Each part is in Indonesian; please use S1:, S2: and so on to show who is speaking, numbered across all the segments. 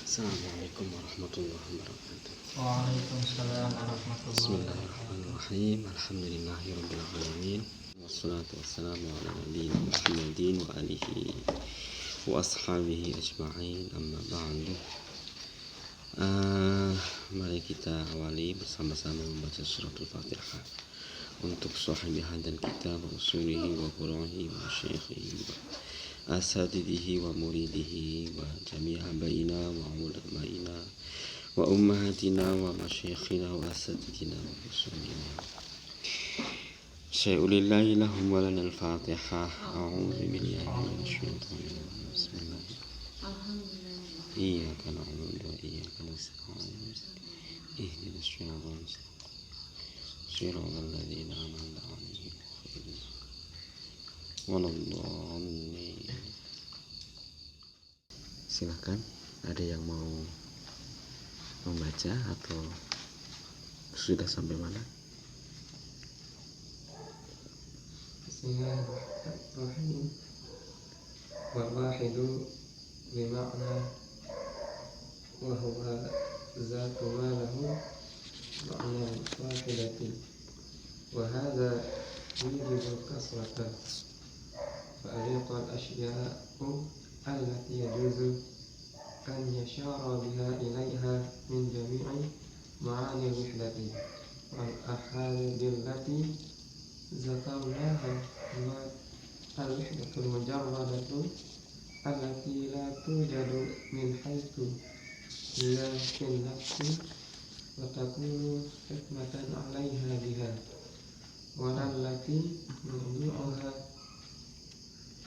S1: Assalamualaikum warahmatullahi wabarakatuh.
S2: Waalaikumsalam warahmatullahi wabarakatuh.
S1: Bismillahirrahmanirrahim. Alhamdulillahirabbil alamin. Wassalatu wassalamu ala nabiyyina Muhammadin wa alihi wa ashabihi ajma'in. Amma ba'du. Mari kita awali bersama-sama membaca suratul Fatihah untuk sahibi hadan kita wa usulihi wa furu'ihi wa syaikhihi wa asatidihi wa muridihi wa jami'a baina wa ulamaina wa ummahatina wa masyayikhina wa asatidina wa usulina. Syai'ulillahi lahum wa lana al-Fatihah. A'udzu billahi minasy syaithanir rajim. Bismillahirrahmanirrahim. Iyyaka na'budu wa iyyaka nasta'in. Ihdinas siratal mustaqim. Siratal ladzina an'amta 'alaihim ghairil maghdubi 'alaihim. Silakan, ada yang mau membaca atau sudah sampai mana?
S2: Bismillahirrahmanirrahim. Wal wahidu bima'na wa huwa zatu ma lahu ma'na wahidati wa hadha yujibu kasrata fa aliqal ashya'u allati yajuzu an yashara biha ilaiha min jami'i ma'ani wihdati wal ahadillati zakarnaha wa al-wahdatul mujarradatu allati la tujadu min haythu hiya fil nafsi wa takunu hikmatan 'alaiha biha wa allati mawdu'uha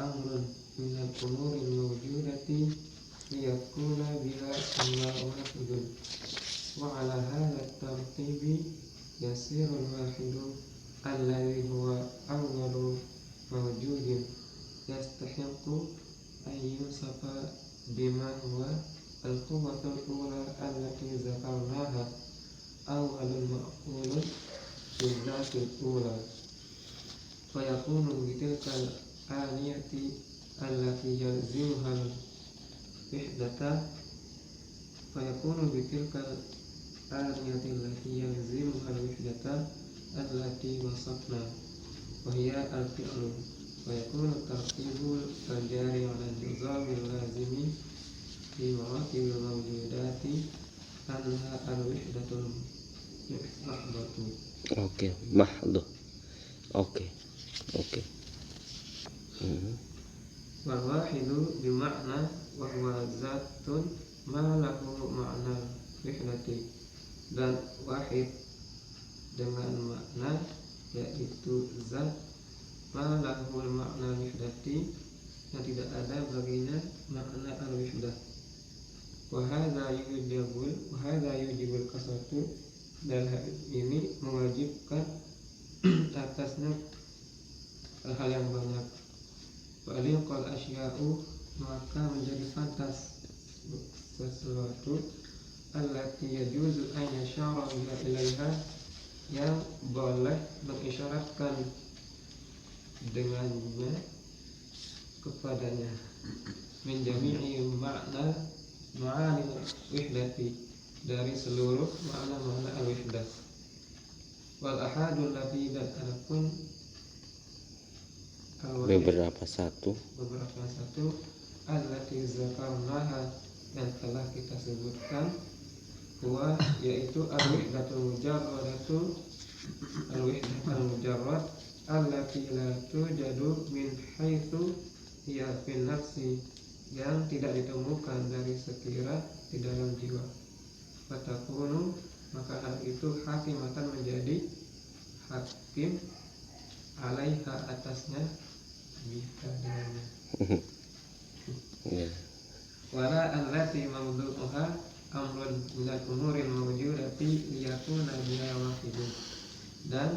S2: amrun min al-umuri al-mawjudati liyakuna biha al-wahidun wa 'ala hadha at-tartibi yasiru al-wahidu alladhi huwa awwalu mawjudin yastahiqu an yusafa bima huwa al-quwwatul ula allati zakarnaha awwalul ma'qulun bizatil ula fa yakunu bitilkal aniyati allati yalzimuha al-wihdata fa yakunu bitilkal aniyati allati yalzimuha al-wihdata allati wasafna wa hiya al-fi'lu wa yakunu tartibul al-jari 'ala al-nizamil lazimi fi maratibil mawjudati anha al-wahdatul mahdhatu.
S1: Oke, mahdhah. Oke.
S2: Wal wahidu bima'na wa huwa zatun ma lahu ma'na wihdati, dan wahid dengan makna yaitu zat ma lahu makna wihdati, yang tidak ada baginya makna al-wihdah. Wa hadza yujibul kasratu, dan hal ini mewajibkan atasnya hal yang banyak. Wa aliqal asya'u, maka menjadi pantas sesuatu allati yajuzu an yashara ilaiha, yang boleh mengisyaratkan dengannya kepadanya, min jami'i ma'ani wihdati, dari seluruh makna-makna al-wihdah. Wal ahadul lati, dan adapun beberapa satu allati zakarnaha, yang telah kita sebutkan, huwa yaitu al-wahdatul mujarradatu, al-wahdatul mujarrad allati la tujadu min haitsu hiya fil nafsi, yang tidak ditemukan dari sekira di dalam jiwa. Fatakunu, maka hal itu hakimatan, menjadi hakim, alaiha, atasnya, bisa dengannya. Wala allati mawdu'uha amrun minal umuril mawjudati liyakuna biha wahidun, dan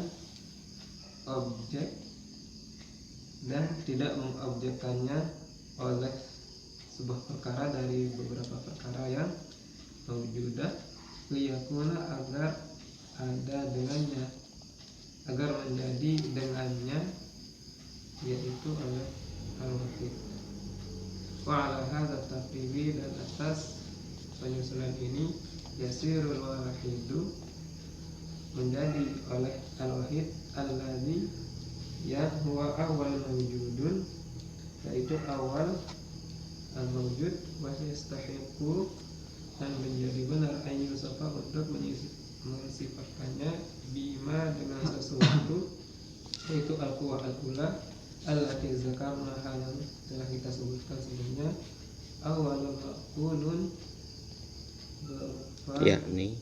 S2: objek dan tidak mengobjekkannya oleh sebuah perkara dari beberapa perkara yang mawjudah, liyakuna, agar ada dengannya, agar menjadi dengannya, yaitu oleh al-wahid. Wa ala hadza taqribi, dan atas penyusunan ini yasirul wahidu menjadi oleh al-wahid alladzi yang huwa awal mawjudun, yaitu awal al-mawjud, wa yastahiqu dan menjadi benar ayyusafa untuk mensifatkannya bima dengan sesuatu, yaitu al-quwa al-ula allati zakarna yang telah kita sebutkan sebelumnya, awalul maqulun yakni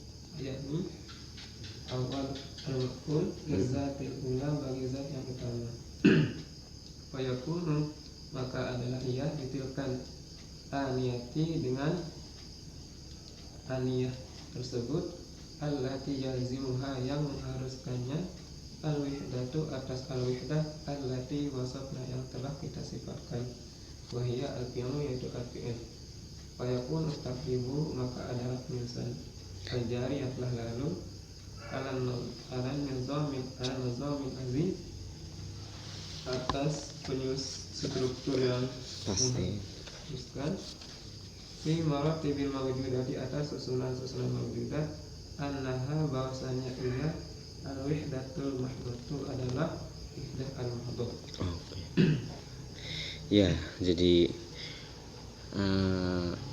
S2: awal al-maqul lizatil ula bagi zat yang utama. Fayakunu maka adalah ia ditilkan aniyati dengan aniyah tersebut, allati yazimuha yang mengharuskannya, al-wihdatu atas al-wihdah allati wasafna yang telah kita sifatkan, wahia al-fi'lu yaitu al-fi'il. Fayakun takribu maka adalah penyusun al-jari yang telah lalu alan nizamin aziz atas struktur yang
S1: pasti
S2: fi maratibil mawjudat di atas susunan mawjudat, annaha bahwasanya ia al-wihdatul mahdhatu adalah wihdah al-mahdhah.
S1: Ya, jadi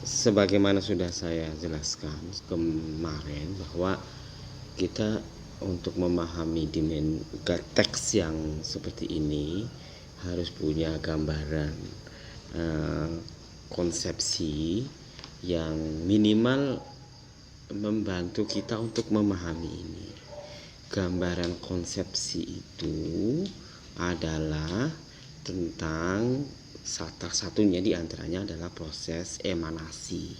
S1: sebagaimana sudah saya jelaskan kemarin bahwa kita untuk memahami teks yang seperti ini harus punya gambaran konsepsi yang minimal membantu kita untuk memahami ini. Gambaran konsepsi itu adalah tentang salah satunya diantaranya adalah proses emanasi.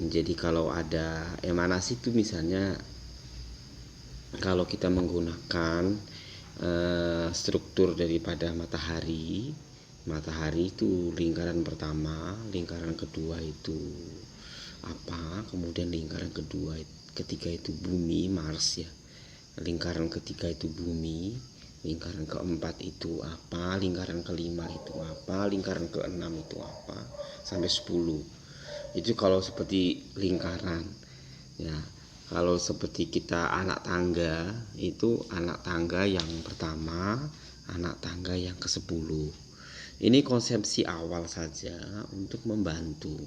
S1: Jadi kalau ada emanasi itu misalnya kalau kita menggunakan struktur daripada matahari itu lingkaran pertama, lingkaran kedua itu apa, kemudian lingkaran ketiga itu bumi, Mars ya, lingkaran ketiga itu bumi, lingkaran keempat itu apa, lingkaran kelima itu apa, lingkaran keenam itu apa, sampai 10. Itu kalau seperti lingkaran ya. Kalau seperti kita anak tangga, itu anak tangga yang pertama, anak tangga yang ke-10. Ini konsepsi awal saja untuk membantu.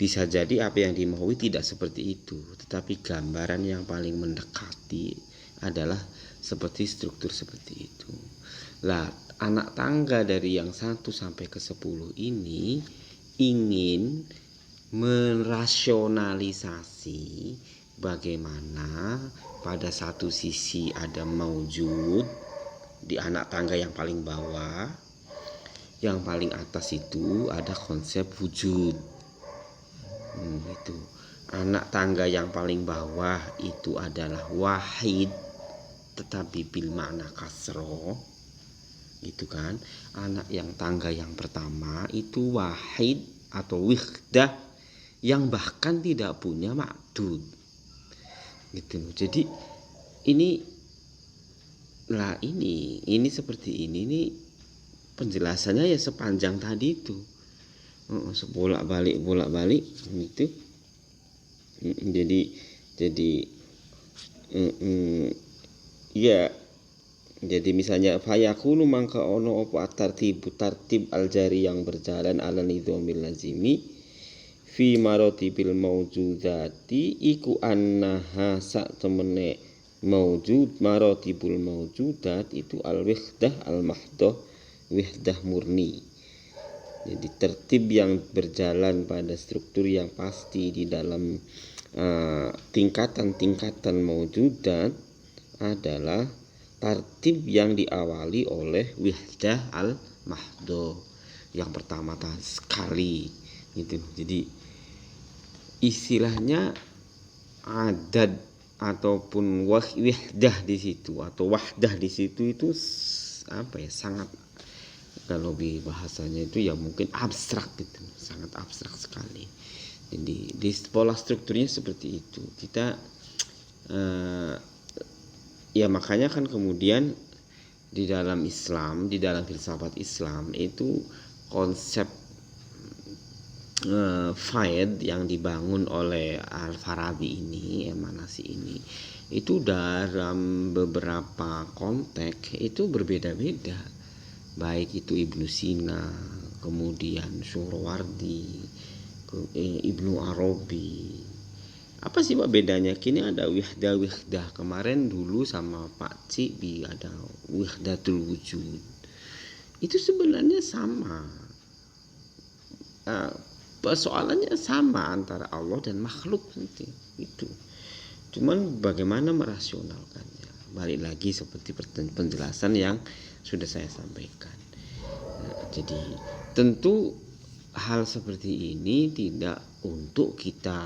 S1: Bisa jadi apa yang dimaui tidak seperti itu, tetapi gambaran yang paling mendekati adalah seperti struktur seperti itu. Lah, anak tangga dari yang 1 sampai ke 10 ini ingin merasionalisasi bagaimana pada satu sisi ada maujud di anak tangga yang paling bawah, yang paling atas itu ada konsep wujud. Itu anak tangga yang paling bawah itu adalah wahid, tetapi bil makna kasroh, gitu kan. Anak yang tangga yang pertama itu wahid atau wihdah yang bahkan tidak punya ma'dud, gitu. Jadi ini seperti ini penjelasannya ya sepanjang tadi itu, bolak balik gitu. Jadi misalnya fayakunu mangka ono apa tartib al-jari yang berjalan ala nizamil lazimi fi maratibil mawjudati iku annaha sak temene mawjud maratibul mawjudat itu al-wihdah al-mahdhah, wihdah murni. Jadi tertib yang berjalan pada struktur yang pasti di dalam tingkatan-tingkatan mawjudat adalah tertib yang diawali oleh wihdah al-mahdhah yang pertama sekali gitu. Jadi istilahnya adad ataupun wahdah di situ atau wahdah di situ itu apa ya, sangat, kalau di bahasanya itu ya mungkin abstrak gitu, sangat abstrak sekali. Jadi di pola strukturnya seperti itu. Kita ya makanya kan kemudian di dalam Islam, di dalam filsafat Islam itu konsep faid yang dibangun oleh Al-Farabi ini, emanasi ini, itu dalam beberapa konteks itu berbeda-beda, baik itu Ibnu Sina, kemudian Suhrawardi, Ibnu Arabi. Apa sih Pak bedanya? Kini ada wihdah kemarin dulu sama Pak Cibi ada wihdatul wujud. Itu sebenarnya sama. Persoalannya sama antara Allah dan makhluk nanti itu. Cuman bagaimana merasionalkannya? Balik lagi seperti penjelasan yang sudah saya sampaikan. Jadi tentu hal seperti ini tidak untuk kita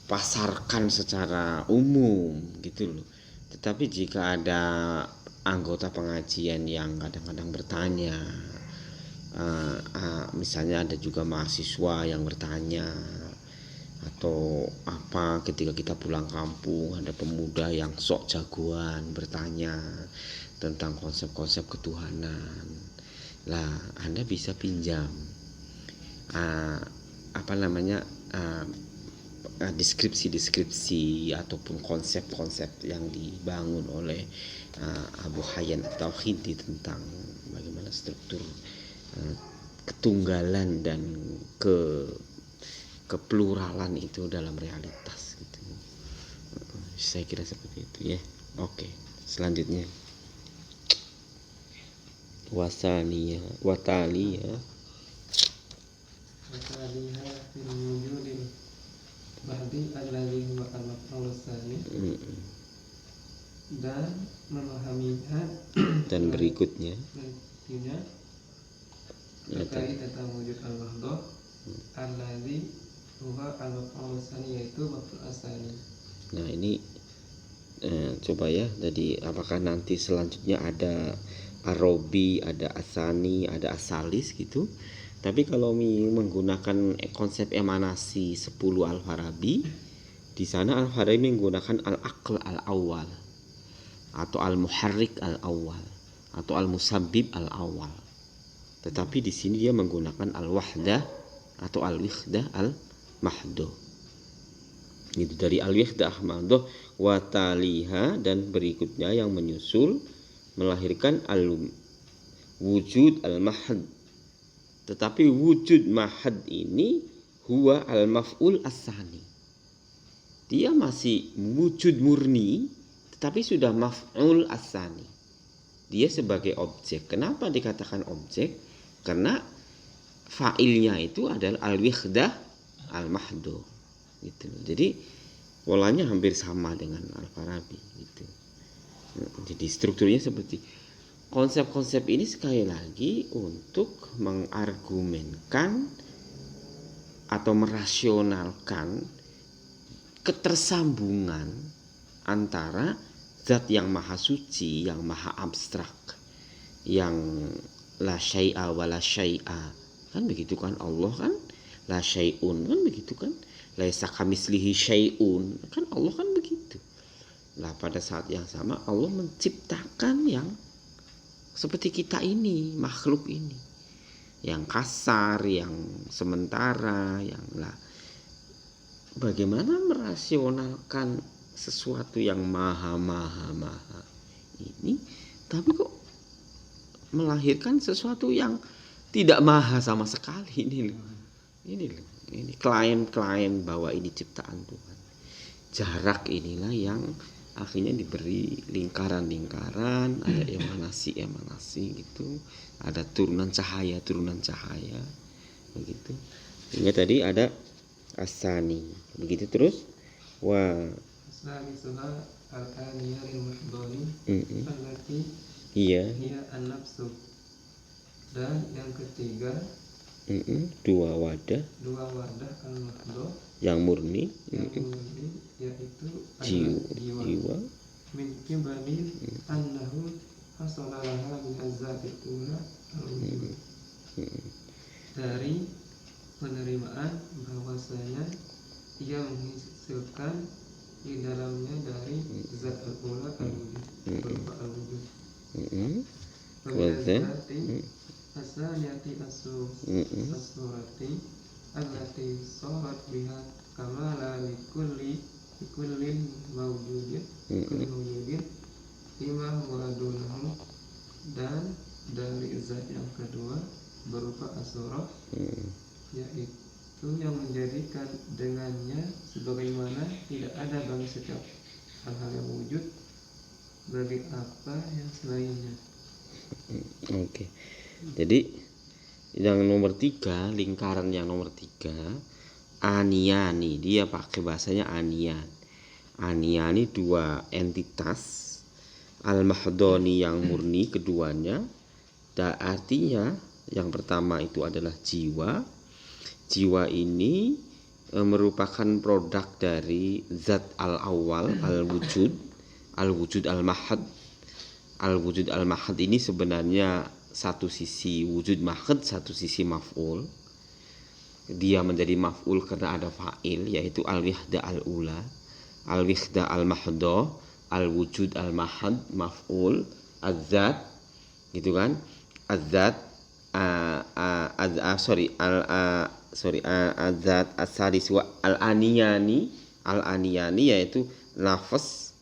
S1: pasarkan secara umum gitu loh. Tetapi jika ada anggota pengajian yang kadang-kadang bertanya, misalnya ada juga mahasiswa yang bertanya, atau apa ketika kita pulang kampung ada pemuda yang sok jagoan bertanya tentang konsep-konsep ketuhanan, lah Anda bisa pinjam deskripsi ataupun konsep-konsep yang dibangun oleh Abu Hayyan At-Tauhidi tentang bagaimana struktur ketunggalan dan kepluralan itu dalam realitas gitu. Saya kira seperti itu ya. Oke, selanjutnya wataliha
S2: fil wujudil ba'di alladhi huwa al-maf'ul tsani, dan memahaminya
S1: dan berikutnya
S2: terkait tentang wujud al-wahdah alladhi huwa al-maf'ul tsani, yaitu maf'ul tsani.
S1: Nah ini coba ya, jadi apakah nanti selanjutnya ada Arabi, ada Asani, ada Asalis gitu. Tapi kalau menggunakan konsep emanasi 10 Al-Farabi, di sana Al-Farabi menggunakan al-aql al-awwal atau al-muharrik al-awwal atau al-musabbib al-awwal. Tetapi di sini dia menggunakan al-wahdah atau al-wihdah al-mahdoh. Itu dari al-wihdah al-mahdoh wa taliha, dan berikutnya yang menyusul melahirkan al-wujud al-mahd. Tetapi wujud mahad ini huwa al-maf'ul as-sani. Dia masih wujud murni tetapi sudah maf'ul as-sani. Dia sebagai objek. Kenapa dikatakan objek? Karena fa'ilnya itu adalah al-wihdah al-mahdoh gitu. Jadi polanya hampir sama dengan Al-Farabi gitu. Jadi strukturnya seperti konsep-konsep ini sekali lagi untuk mengargumenkan atau merasionalkan ketersambungan antara zat yang maha suci, yang maha abstrak, yang la syai'a wa la syai'a, kan begitu kan, Allah kan la syai'un, kan begitu kan, laisa kamitslihi syai'un, kan Allah kan begitu. Lah pada saat yang sama Allah menciptakan yang seperti kita ini, makhluk ini, yang kasar, yang sementara, yang lah. Bagaimana merasionalkan sesuatu yang maha ini, tapi kok melahirkan sesuatu yang tidak maha sama sekali ini loh. Ini klaim bahwa ini ciptaan Tuhan. Jarak inilah yang akhirnya diberi lingkaran-lingkaran, ada emanasi gitu, ada turunan cahaya begitu. Hingga tadi ada asani, begitu terus
S2: Salisuha al-aniyah al-mahdhani allati
S1: hiya
S2: an-nafsu, dan yang ketiga
S1: dua wadah
S2: al-mahdhah
S1: yang murni,
S2: yaitu
S1: jiwa
S2: min qibali annahu hasala laha min azzatil ula al-wujud, dari penerimaan bahwasanya ia menghasilkan di dalamnya dari zat al-ula al-wujud berupa al-wujud. asaniyati as-surati allati sarat biha kamala likullin mawjudin lima wadunahu, dan dari zat yang kedua berupa as-surah, yaitu yang menjadikan dengannya sebagaimana tidak ada bagi setiap hal-hal yang wujud bagi apa yang selainnya.
S1: Oke. Jadi yang nomor 3, lingkaran yang nomor 3, aniyani, dia pakai bahasanya aniyan. Aniyani dua entitas, al-mahdoni yang murni keduanya, artinya yang pertama itu adalah jiwa. Jiwa ini merupakan produk dari zat al-awwal, al-wujud al-mahad. Al-wujud al-mahad ini sebenarnya satu sisi wujud mahad, satu sisi maf'ul. Dia menjadi maf'ul karena ada fa'il, yaitu al-wihda al-ula, al-wihda al-mahdoh, al-wujud al-mahad, maf'ul, az-zat, gitu kan? Az-zat, az-zat as-sadis wa al-aniyani, yaitu nafas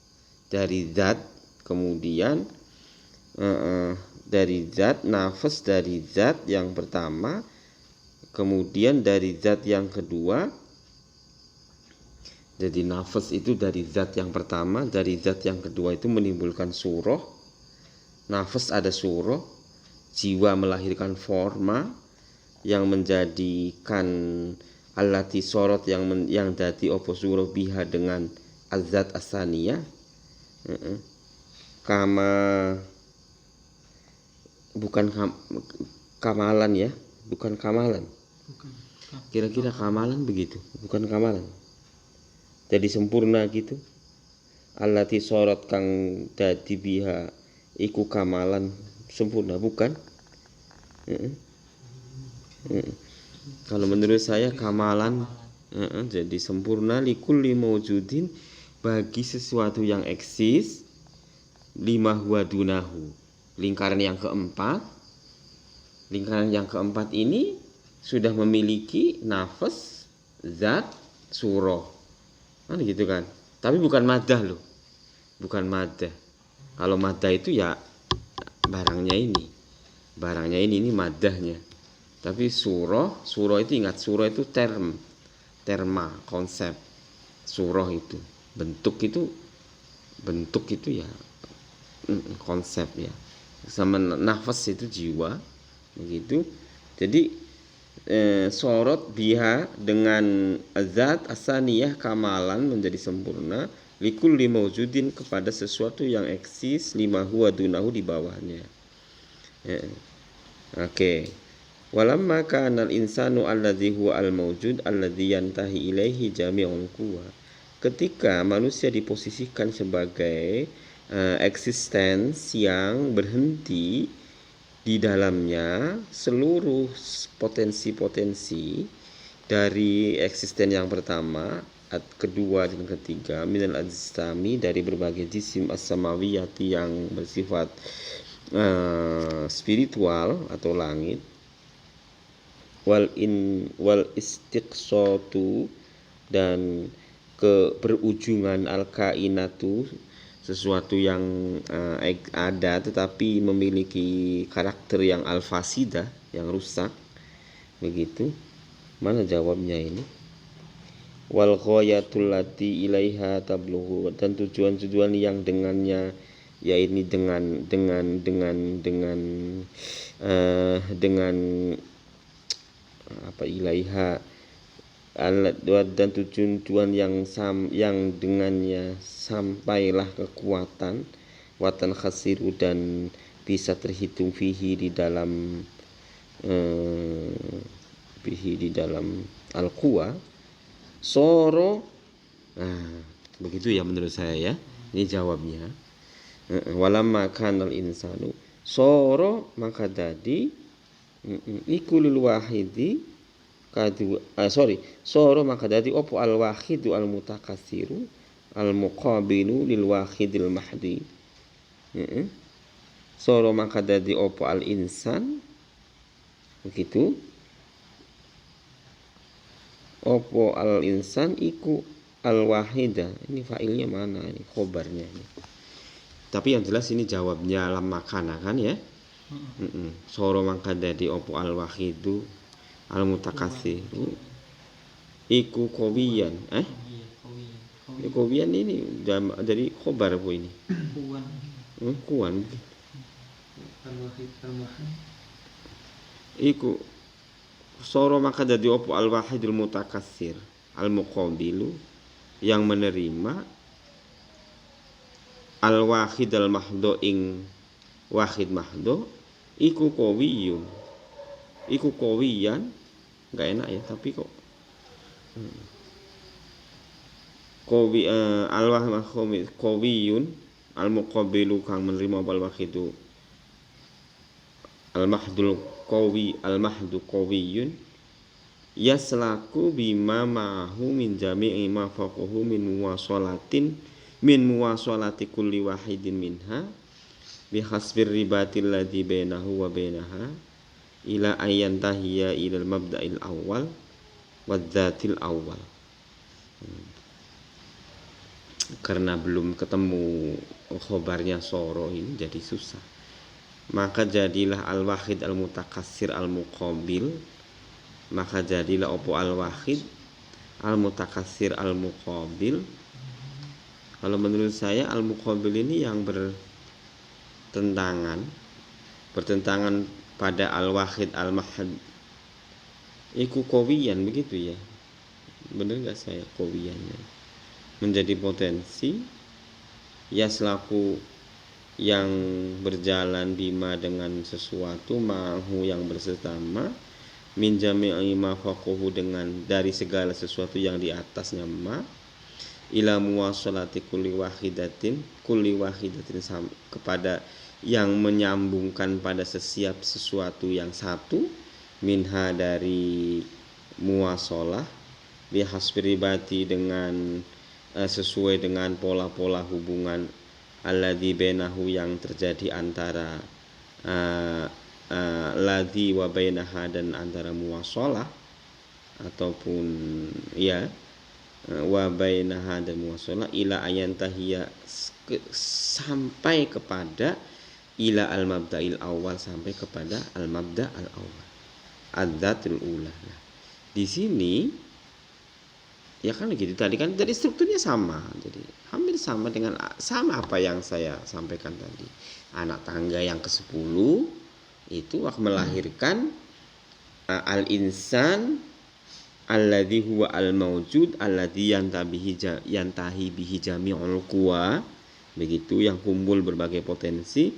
S1: dari zat, kemudian dari zat, nafas dari zat yang pertama, kemudian dari zat yang kedua. Jadi nafas itu dari zat yang pertama, dari zat yang kedua itu menimbulkan surah. Nafas ada surah, jiwa melahirkan forma yang menjadikan allati sorot yang dadi opo surah biha dengan azat asaniyah. Kamalan ya, bukan kamalan. Kira-kira kamalan begitu, bukan kamalan. Jadi sempurna gitu. Allati sorot kang dadi biha iku kamalan, sempurna, bukan? Kalau menurut saya kamalan, jadi sempurna likulli mawjudin, bagi sesuatu yang eksis, lima huwa dunahu. Lingkaran yang keempat ini sudah memiliki nafas, zat, surah. Gitu kan. Tapi bukan madah loh. Bukan madah. Kalau madah itu ya barangnya ini madahnya. Tapi surah itu ingat, surah itu terma, konsep. Surah itu bentuk itu ya konsep ya. Sama nafas itu jiwa, begitu. Jadi sorot biha dengan zat asaniyah kamalan, menjadi sempurna, likulli mawjudin, kepada sesuatu yang eksis, lima huwa dunahu, di bawahnya. Oke. Walamma kana al-insanu alladzi huwa al-mawjud alladzi yantahi ilaihi jami'ul quwa. Ketika manusia diposisikan sebagai eksistens yang berhenti di dalamnya seluruh potensi-potensi dari eksisten yang pertama, kedua dan ketiga, minal ajsami, dari berbagai jisim as-samawiyati yang bersifat spiritual atau langit, wal istiqsatu, dan keberujungan al-kainatu, sesuatu yang ada tetapi memiliki karakter yang al-fasidah, yang rusak, begitu. Mana jawabnya ini? Wal ghayatul lati ilaiha tablughu, dan tujuan-tujuan yang dengannya, yaitu dengan ilaiha, dan tujuan yang dengannya sampailah kekuatan, watan khasiru, dan bisa terhitung fihi di dalam al-quwa soro. Begitu ya menurut saya ya. Ini jawabnya. Walamma kanal insanu soro, maka dadi ikulil wahidi soro, maka dadi opo al wahidu al mutakatsiru al muqabilu lil wahidil mahdi. Soro, maka dadi opo al insan begitu. Opo al insan iku al wahida. Ini fa'ilnya mana ini, khobarnya ini. Tapi yang jelas ini jawabnya lam makana kan ya. Soro mangka dadi opo al wahidu al mutakatsir iku qawiyan. Qawiyan ini jadi khobar bu ini. Kuan.
S2: Al-wahid al-wahid.
S1: Iku soro maka dadi opo al wahidul mutakatsir al muqabilu yang menerima al wahid al mahdho ing wahid mahdho iku qawiyun. Iku qawiyan, enggak enak ya tapi kok qawi al wahid qawiyun al muqabilu kang menerima al wahidu al mahdul qawi al mahdu qawiyun yaslaku bima ma'ahu min jami'i ma faqahu min muwasalati kulli wahidin minha bihasbir ribatil ladzi bainahu wa bainaha ila ayyantahiya ilal mabda'il awal wadzatil awal. Karena belum ketemu khobarnya soro ini jadi susah. Maka jadilah al-wahid al-mutakatsir al-muqabil. Maka jadilah opo al-wahid al-mutakatsir al-muqabil. Kalau menurut saya al-muqabil ini yang bertentangan pada al-wahid al-mahd. Iku qawiyan begitu ya. Benar enggak saya qawiyannya? Menjadi potensi yaslaku yang berjalan bima dengan sesuatu ma'hu yang bersama min jami'i ma faqahu dengan dari segala sesuatu yang di atasnya ma ila muwasalati kulli wahidatin kepada yang menyambungkan pada setiap sesuatu yang satu minha dari muwasalah bihasbiribati dengan sesuai dengan pola-pola hubungan alladzi bainahu yang terjadi antara ladzi wa bainaha dan antara muwasalah ataupun ya wa bainaha dan muwasalah ila ayantahiya sampai kepada ila al mabda'il awal sampai kepada al mabda' al awal adzatul ula. Nah, di sini ya kan gitu tadi kan jadi strukturnya sama, jadi hampir sama dengan apa yang saya sampaikan tadi. Anak tangga yang ke-10 itu akan melahirkan al-insan alladzi huwa al-mawjud alladzi yantahi bihi jami'ul quwa, begitu, yang kumpul berbagai potensi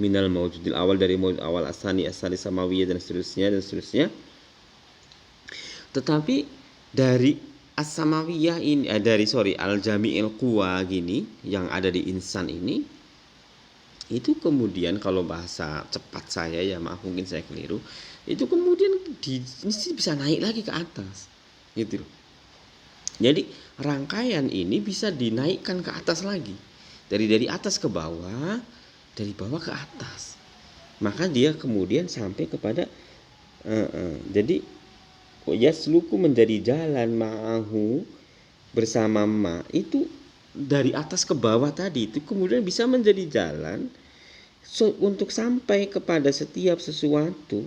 S1: minal mawjudil awal, dari mawjud awal asani samawiyah dan seterusnya. Tetapi dari as-samawiyah ini al-jami'il quwa gini yang ada di insan ini, itu kemudian kalau bahasa cepat saya ya, maaf mungkin saya keliru, itu kemudian bisa naik lagi ke atas gitu loh. Jadi rangkaian ini bisa dinaikkan ke atas lagi, dari atas ke bawah, dari bawah ke atas, maka dia kemudian sampai kepada jadi yasluku menjadi jalan ma'ahu bersama ma, itu dari atas ke bawah tadi itu kemudian bisa menjadi jalan untuk sampai kepada setiap sesuatu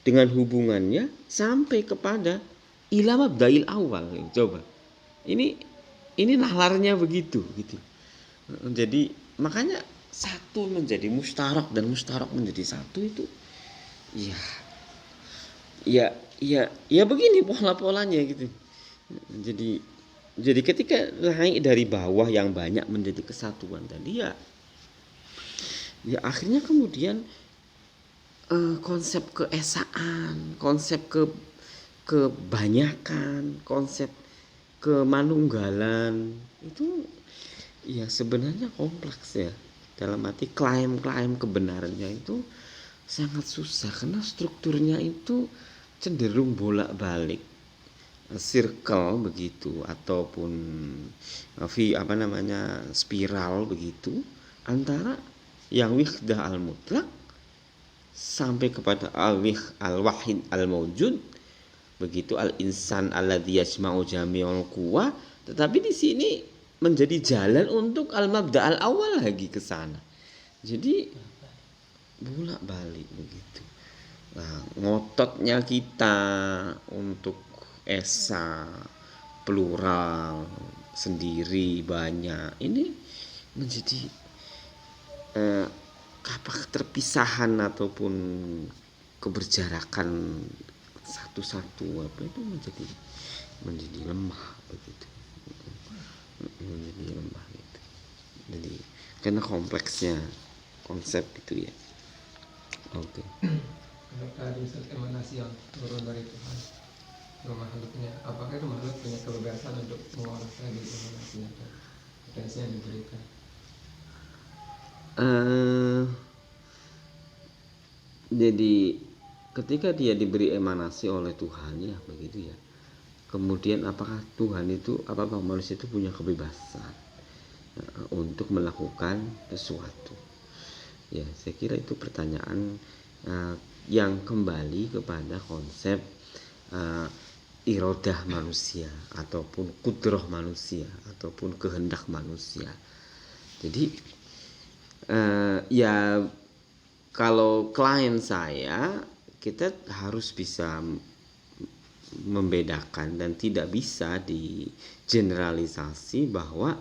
S1: dengan hubungannya sampai kepada ila mabda'il awal. Coba ini nalarnya begitu gitu. Jadi makanya satu menjadi mustarak dan mustarak menjadi satu itu ya begini pola-polanya gitu. Jadi ketika naik dari bawah yang banyak menjadi kesatuan tadi ya akhirnya kemudian konsep keesaan, konsep kebanyakan, konsep kemanunggalan itu ya sebenarnya kompleks ya. Dalam arti klaim kebenarannya itu sangat susah karena strukturnya itu cenderung bolak-balik, circle begitu, ataupun spiral begitu, antara yang wihdah al-mutlak sampai kepada al-wahid al-mawjud, begitu al-insan alladzi yajma'u jami'ul quwa, tetapi di sini menjadi jalan untuk al-mabda al-awwal lagi ke sana. Jadi bolak-balik begitu. Nah, ngototnya kita untuk esa plural sendiri banyak ini menjadi terpisahan ataupun keberjarakan satu-satu apa itu menjadi lemah begitu, menjadi lemah gitu. Jadi karena kompleksnya konsep itu ya. Oke.
S2: Kalau tadi misal emanasi yang turun dari Tuhan ke makhluknya, apakah itu makhluk punya kebebasan untuk mengolah lagi emanasi atau potensi yang diberikan?
S1: Jadi ketika dia diberi emanasi oleh Tuhan ya begitu ya. Kemudian apakah manusia itu punya kebebasan untuk melakukan sesuatu? Ya, saya kira itu pertanyaan yang kembali kepada konsep irodah manusia ataupun kudroh manusia ataupun kehendak manusia. Jadi ya kalau klien saya, kita harus bisa membedakan dan tidak bisa digeneralisasi bahwa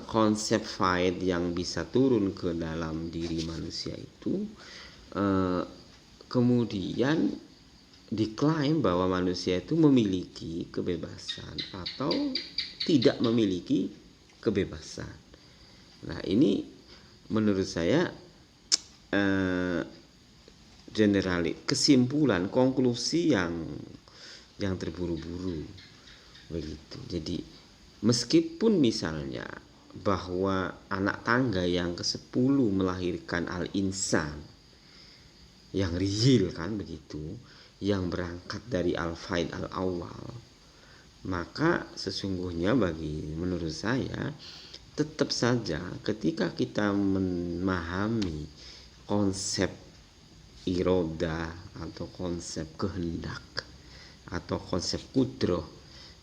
S1: konsep faid yang bisa turun ke dalam diri manusia itu kemudian diklaim bahwa manusia itu memiliki kebebasan atau tidak memiliki kebebasan. Nah, ini menurut saya kesimpulan konklusi yang terburu-buru begitu. Jadi meskipun misalnya bahwa anak tangga yang ke-10 melahirkan al-insan yang real kan begitu, yang berangkat dari al-faid al-awwal, maka sesungguhnya menurut saya tetap saja ketika kita memahami konsep iroda atau konsep kehendak atau konsep kudroh,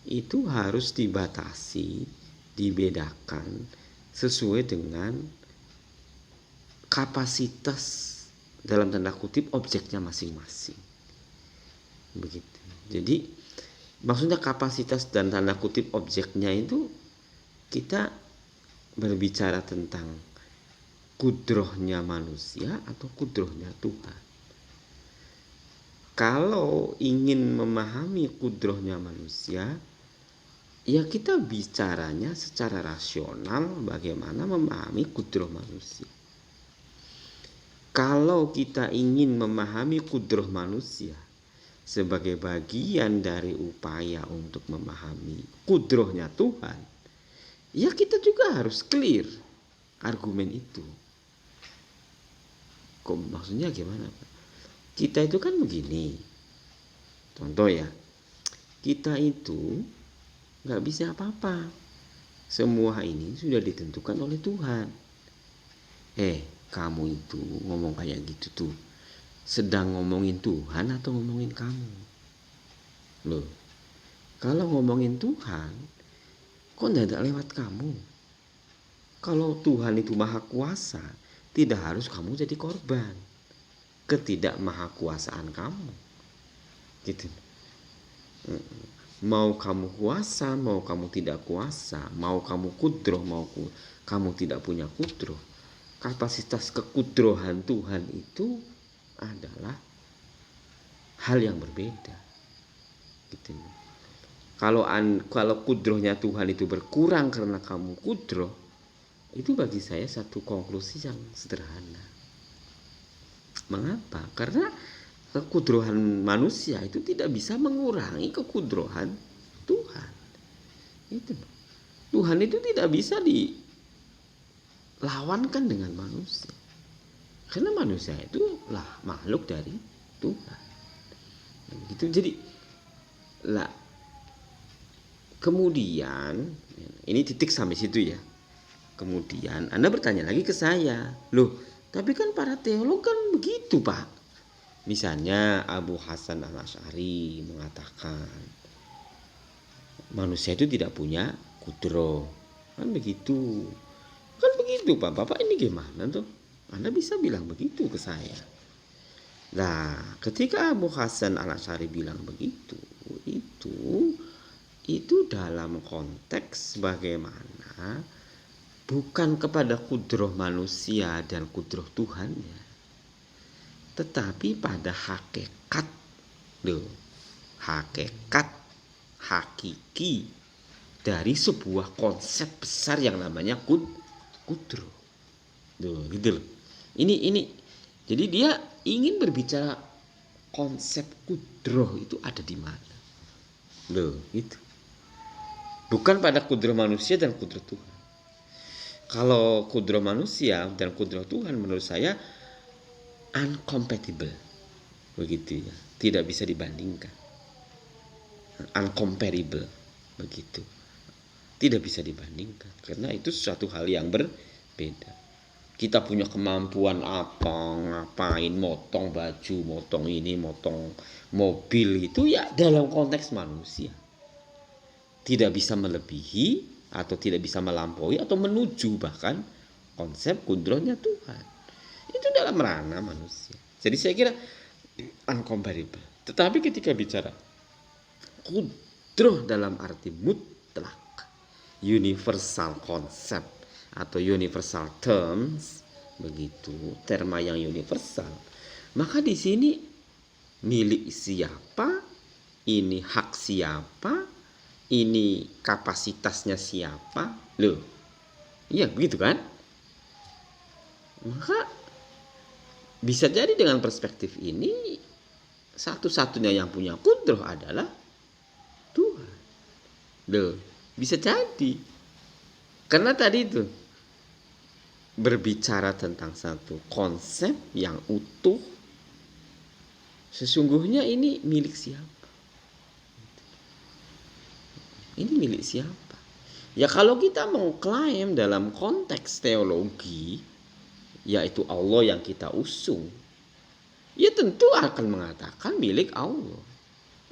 S1: itu harus dibedakan sesuai dengan kapasitas dalam tanda kutip objeknya masing-masing begitu. Jadi maksudnya kapasitas dan tanda kutip objeknya itu kita berbicara tentang kudrohnya manusia atau kudrohnya Tuhan. Kalau ingin memahami kudrohnya manusia, ya kita bicaranya secara rasional bagaimana memahami kudroh manusia. Kalau kita ingin memahami kudroh manusia sebagai bagian dari upaya untuk memahami kudrohnya Tuhan, ya kita juga harus clear argumen itu. Kok maksudnya gimana, Pak? Kita itu kan begini. Contoh ya, kita itu gak bisa apa-apa. Semua ini sudah ditentukan oleh Tuhan. Kamu itu ngomong kayak gitu tuh sedang ngomongin Tuhan atau ngomongin kamu? Loh, kalau ngomongin Tuhan kok tidak lewat kamu? Kalau Tuhan itu maha kuasa, tidak harus kamu jadi korban ketidakmahakuasaan kamu gitu. Mau kamu kuasa, mau kamu tidak kuasa, mau kamu kudroh, mau kamu tidak punya kudroh, kapasitas kekudrohan Tuhan itu adalah hal yang berbeda gitu. Kalau kudrohnya Tuhan itu berkurang karena kamu kudroh, itu bagi saya satu konklusi yang sederhana. Mengapa? Karena kekudrohan manusia itu tidak bisa mengurangi kekudrohan Tuhan. Itu. Tuhan itu tidak bisa dilawankan dengan manusia. Karena manusia itu makhluk dari Tuhan. Gitu. Jadi kemudian ini titik sampai situ ya. Kemudian Anda bertanya lagi ke saya, loh, tapi kan para teolog kan begitu, Pak. Misalnya Abu Hasan Al-Asy'ari mengatakan manusia itu tidak punya kudro. Kan begitu. Kan begitu Pak. Bapak ini gimana tuh? Anda bisa bilang begitu ke saya. Nah, ketika Abu Hasan Al-Asy'ari bilang begitu, itu dalam konteks bagaimana bukan kepada kudroh manusia dan kudroh Tuhannya, tetapi pada hakikat hakikat hakiki dari sebuah konsep besar yang namanya kudroh. Gitu loh. Ini jadi dia ingin berbicara konsep kudroh itu ada di mana. Gitu. Bukan pada kudroh manusia dan kudroh Tuhan. Kalau kudroh manusia dan kudroh Tuhan menurut saya uncompatible. Begitu ya. Tidak bisa dibandingkan. Uncomparable. Begitu. Tidak bisa dibandingkan. Karena itu suatu hal yang berbeda. Kita punya kemampuan apa, ngapain, motong baju, motong ini, motong mobil itu ya dalam konteks manusia. Tidak bisa melebihi atau tidak bisa melampaui atau menuju bahkan konsep kudrohnya Tuhan. Itu dalam ranah manusia. Jadi saya kira uncomparable. Tetapi ketika bicara kudroh dalam arti mutlak, universal konsep atau universal terms, begitu, terma yang universal, maka di sini milik siapa, ini hak siapa, ini kapasitasnya siapa, loh, iya begitu kan? Maka bisa jadi dengan perspektif ini satu-satunya yang punya kudroh adalah Tuhan. Loh, bisa jadi. Karena tadi itu berbicara tentang satu konsep yang utuh, sesungguhnya ini milik siapa? Ini milik siapa? Ya kalau kita mengklaim dalam konteks teologi, yaitu Allah yang kita usung, ya tentu akan mengatakan milik Allah.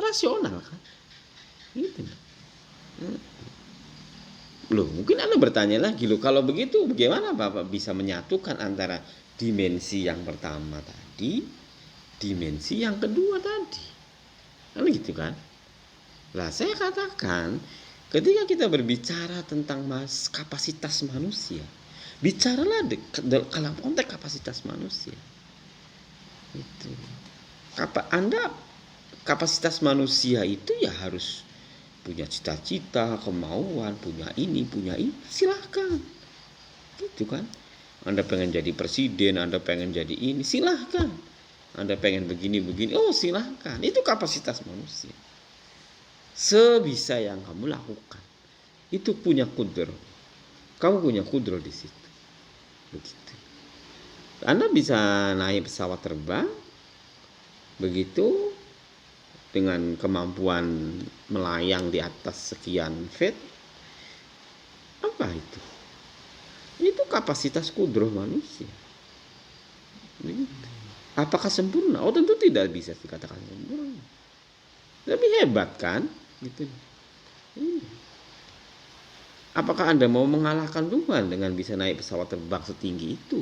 S1: Rasional kan? Gitu. Loh, mungkin Anda bertanya lagi, loh kalau begitu bagaimana Bapak bisa menyatukan antara dimensi yang pertama tadi, dimensi yang kedua tadi? Kan gitu kan? Lah saya katakan ketika kita berbicara tentang kapasitas manusia, bicaralah dalam konteks kapasitas manusia. Itu. Anda kapasitas manusia itu ya harus punya cita-cita, kemauan, punya ini, silahkan. Gitu kan? Anda pengen jadi presiden, Anda pengen jadi ini, silahkan. Anda pengen begini, oh silahkan. Itu kapasitas manusia. Sebisa yang kamu lakukan. Itu punya kudroh. Kamu punya kudroh di situ. Begitu. Anda bisa naik pesawat terbang. Begitu. Dengan kemampuan melayang di atas sekian feet. Apa itu? Itu kapasitas kudroh manusia. Begitu. Apakah sempurna? Oh tentu tidak bisa dikatakan sempurna. Tapi hebat kan? Gitu. Apakah Anda mau mengalahkan Tuhan dengan bisa naik pesawat terbang setinggi itu?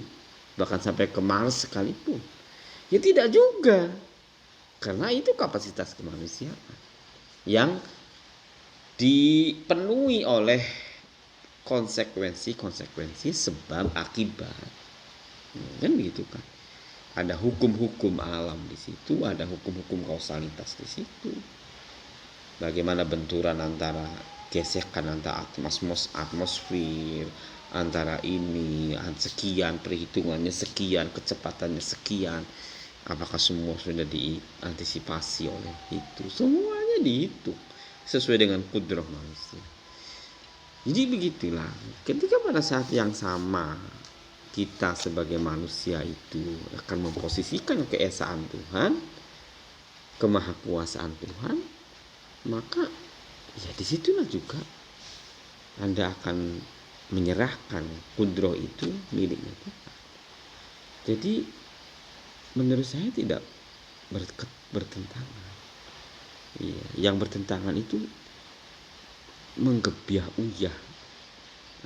S1: Bahkan sampai ke Mars sekalipun. Ya tidak juga. Karena itu kapasitas kemanusiaan yang dipenuhi oleh konsekuensi sebab akibat. Kan begitu kan? Ada hukum-hukum alam di situ, ada hukum-hukum kausalitas di situ. Bagaimana benturan antara gesekan antara atmosfer, antara ini sekian, perhitungannya sekian, kecepatannya sekian. Apakah semua sudah diantisipasi oleh itu? Semuanya dihitung sesuai dengan kudroh manusia. Jadi begitulah. Ketika pada saat yang sama kita sebagai manusia itu akan memposisikan keesaan Tuhan, kemahakuasaan Tuhan, maka ya disitulah juga Anda akan menyerahkan kudroh itu miliknya Tuhan. Jadi menurut saya tidak bertentangan. Iya, yang bertentangan itu menggebyah uyah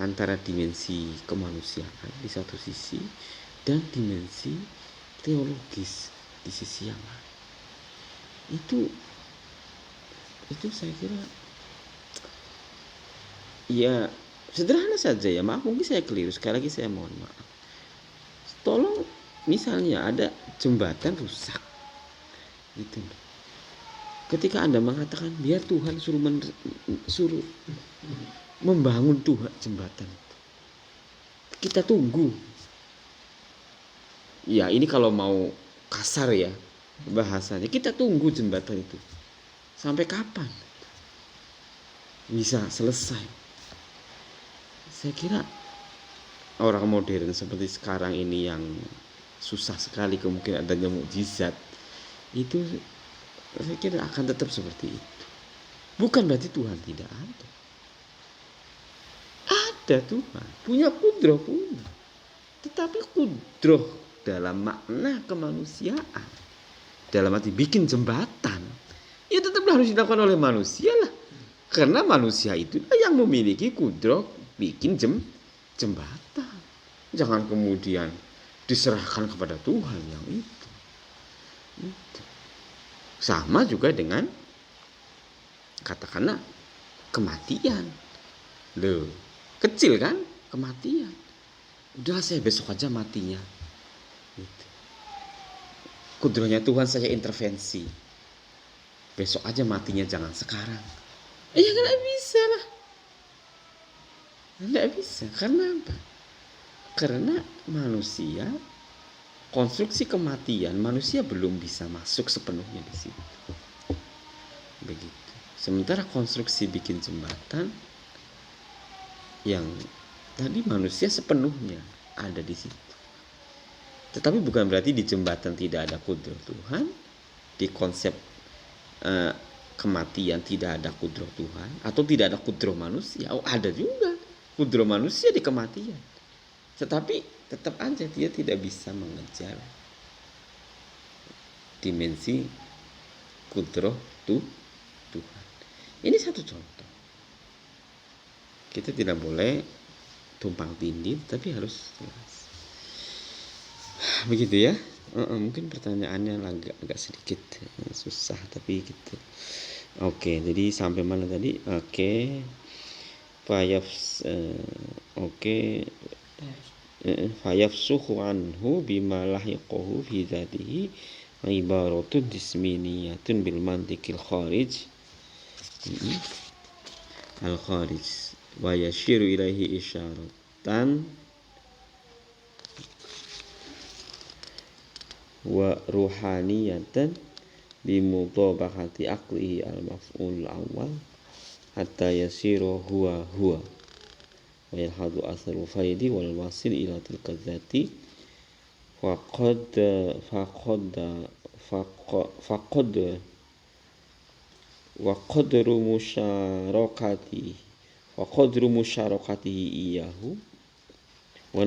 S1: antara dimensi kemanusiaan di satu sisi dan dimensi teologis di sisi yang lain. Itu saya kira ya sederhana saja ya. Maaf mungkin saya keliru, sekali lagi saya mohon maaf. Tolong misalnya ada jembatan rusak gitu. Ketika Anda mengatakan biar Tuhan suruh membangun Tuhan jembatan itu, kita tunggu. Ya ini kalau mau kasar ya bahasanya, kita tunggu jembatan itu sampai kapan bisa selesai. Saya kira orang modern seperti sekarang ini yang susah sekali kemungkinan adanya mukjizat, itu saya kira akan tetap seperti itu. Bukan berarti Tuhan tidak ada. Ada Tuhan, punya kudroh punya. Tetapi kudroh dalam makna kemanusiaan, dalam arti bikin jembatan, ya tetap harus dilakukan oleh manusia lah. Karena manusia itu yang memiliki kudroh bikin jembatan. Jangan kemudian diserahkan kepada Tuhan yang itu. Sama juga dengan katakanlah kematian. Loh, kecil kan kematian. Udah saya besok aja matinya. Gitu. Kudrohnya Tuhan saya intervensi. Besok aja matinya, jangan sekarang. Ya nggak bisa lah. Nggak bisa. Karena apa? Karena manusia, konstruksi kematian manusia belum bisa masuk sepenuhnya di situ. Begitu. Sementara konstruksi bikin jembatan yang tadi manusia sepenuhnya ada di situ. Tetapi bukan berarti di jembatan tidak ada kudroh Tuhan, di konsep kematian tidak ada kudroh Tuhan, atau tidak ada kudroh manusia. Oh, ada juga kudroh manusia di kematian. Tetapi tetap aja dia tidak bisa mengejar dimensi kudroh Tuhan. Ini satu contoh. Kita tidak boleh tumpang tindih, tapi harus jelas. Begitu ya. Mungkin pertanyaannya agak sedikit susah, tapi gitu. Oke, jadi sampai mana tadi? Oke. Fayafsuhu anhu bima lahiqahu fi dzatihi ibaratun disminiyatun bil mantiqil kharij al kharij wa yashiru ilaihi isyaratan wa ruhaniyatan bimutabaqati aqlihi al maf'ul awal hatta yasiru huwa wa yalhadu asru faidi wal wasil ila tilka dzati faqad wa qadru musyarakatihi iyahu wa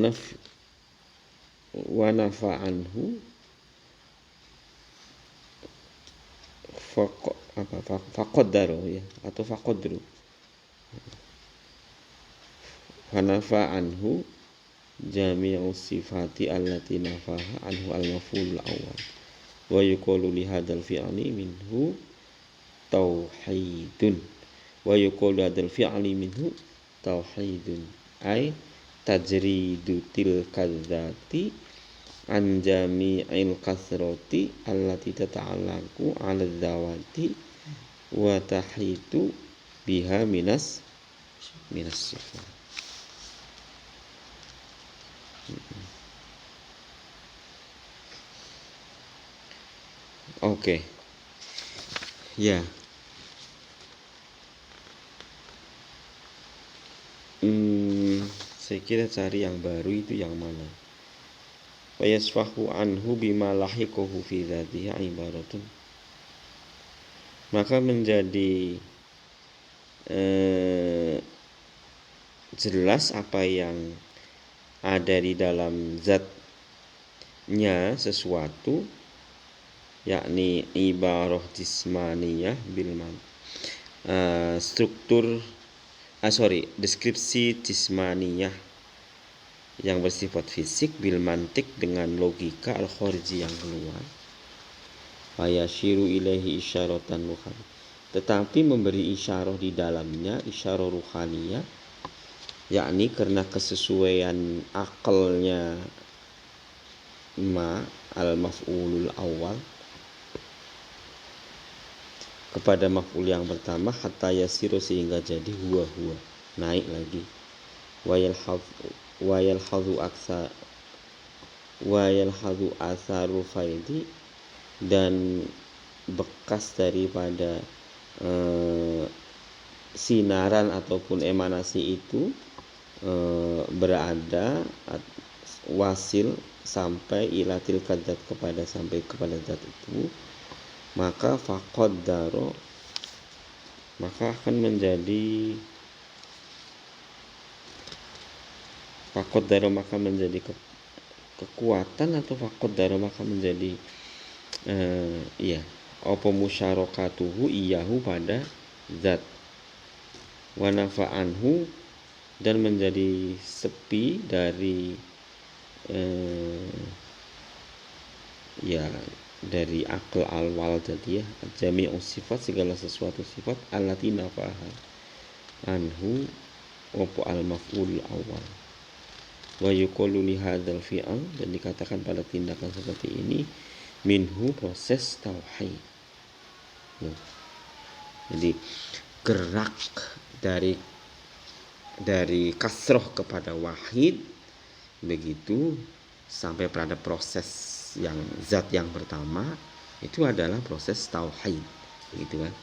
S1: nafa anhu faqaddaru ya, atau faqadru hanafa anhu jami'u sifati allati nafaha anhu al-maf'ul awal wa yuqalu li hadzal fi'li minhu tauhidun ay tajridu tilka dzati an jami'il kasrati allati tata'allaqu 'ala dzawati wa tahitu biha minas sifat. Oke. Ya. Saya kira cari yang baru itu yang mana? Wa yasfahu anhu bima lahiqahu fi dzatihi ibaratun. Maka menjadi jelas apa yang ada di dalam zatnya sesuatu yakni ibarah jismaniyah deskripsi jismaniyah yang bersifat fisik bil mantik dengan logika al khariji yang keluar, fayashiru ilaihi isyaratan ruhani, tetapi memberi isyarah di dalamnya, isyarah ruhaniyah, yakni karena kesesuaian akalnya ma al maf'ulul awal kepada maf'ul yang pertama, hatta yasiru sehingga jadi huwa naik lagi, wayalhadhu atharu faidi, dan bekas daripada sinaran ataupun emanasi itu berada wasil sampai ilatil kadat sampai kepada zat itu, maka faqaddaro maka akan menjadi kekuatan, atau faqaddaro maka menjadi apa musyarakatuhu iyahu pada zat, wa nafa'anhu, dan menjadi sepi dari dari akal awal tadi ya, jami'u sifat, segala sesuatu sifat, allati nafaha anhu opo al maf'ul awal, wa yuqalu li hadzal fi'al, dan dikatakan pada tindakan seperti ini minhu proses tauhid. Jadi gerak dari kasroh kepada wahid, begitu sampai pada proses yang zat yang pertama itu adalah proses tauhid, gitu kan.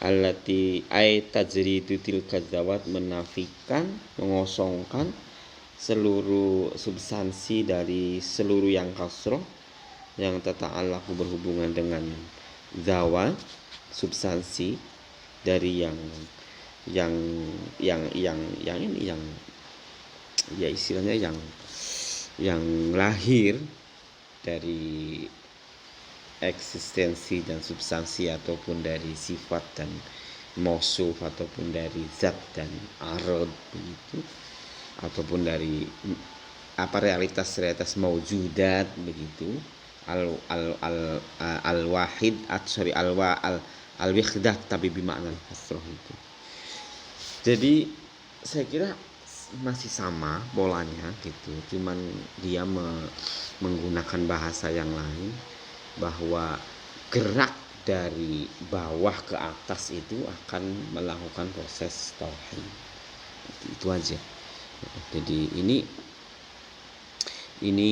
S1: Allati ay tajridu tilka zawat, menafikan, mengosongkan seluruh substansi dari seluruh yang kasroh yang tata'allaqu berhubungan dengan zawat, substansi dari yang istilahnya yang lahir dari eksistensi dan substansi, ataupun dari sifat dan mausuf, ataupun dari zat dan arad, begitu, ataupun dari realitas maujudat, begitu, al wahid al wahdah, tapi bimakna hasroh itu. Jadi saya kira masih sama polanya gitu, cuman dia menggunakan bahasa yang lain, bahwa gerak dari bawah ke atas itu akan melakukan proses tauhid. Itu aja. Jadi ini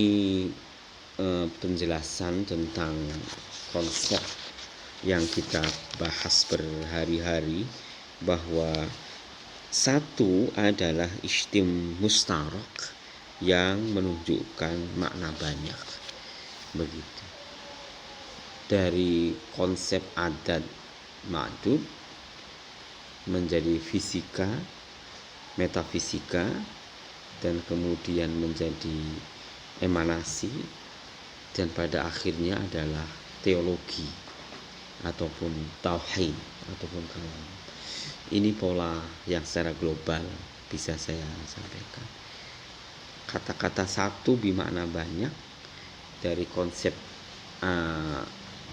S1: penjelasan tentang konsep yang kita bahas berhari-hari, bahwa satu adalah istim mustarak yang menunjukkan makna banyak, begitu. Dari konsep adat ma'dud menjadi fisika, metafisika, dan kemudian menjadi emanasi, dan pada akhirnya adalah teologi ataupun tauhid ataupun kalam. Ini pola yang secara global bisa saya sampaikan. Kata-kata satu bermakna banyak, dari konsep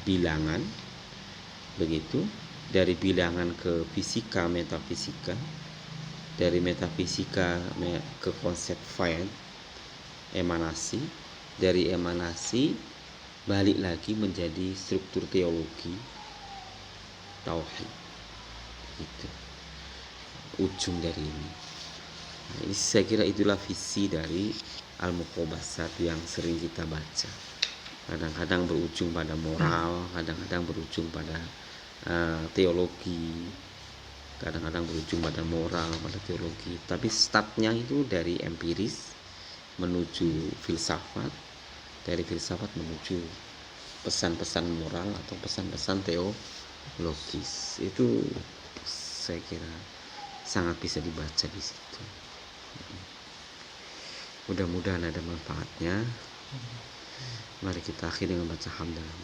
S1: bilangan, begitu, dari bilangan ke fisika, metafisika, dari metafisika ke konsep faid, emanasi, dari emanasi balik lagi menjadi struktur teologi tauhid, gitu, ujung dari ini. Ini saya kira itulah visi dari Al-Muqobasat yang sering kita baca. Kadang-kadang berujung pada moral, kadang-kadang berujung pada teologi, kadang-kadang berujung pada moral, pada teologi. Tapi startnya itu dari empiris menuju filsafat, dari filsafat menuju pesan-pesan moral atau pesan-pesan teologis. Itu saya kira sangat bisa dibaca di situ. Mudah-mudahan ada manfaatnya. Mari kita akhiri dengan baca hamdalah.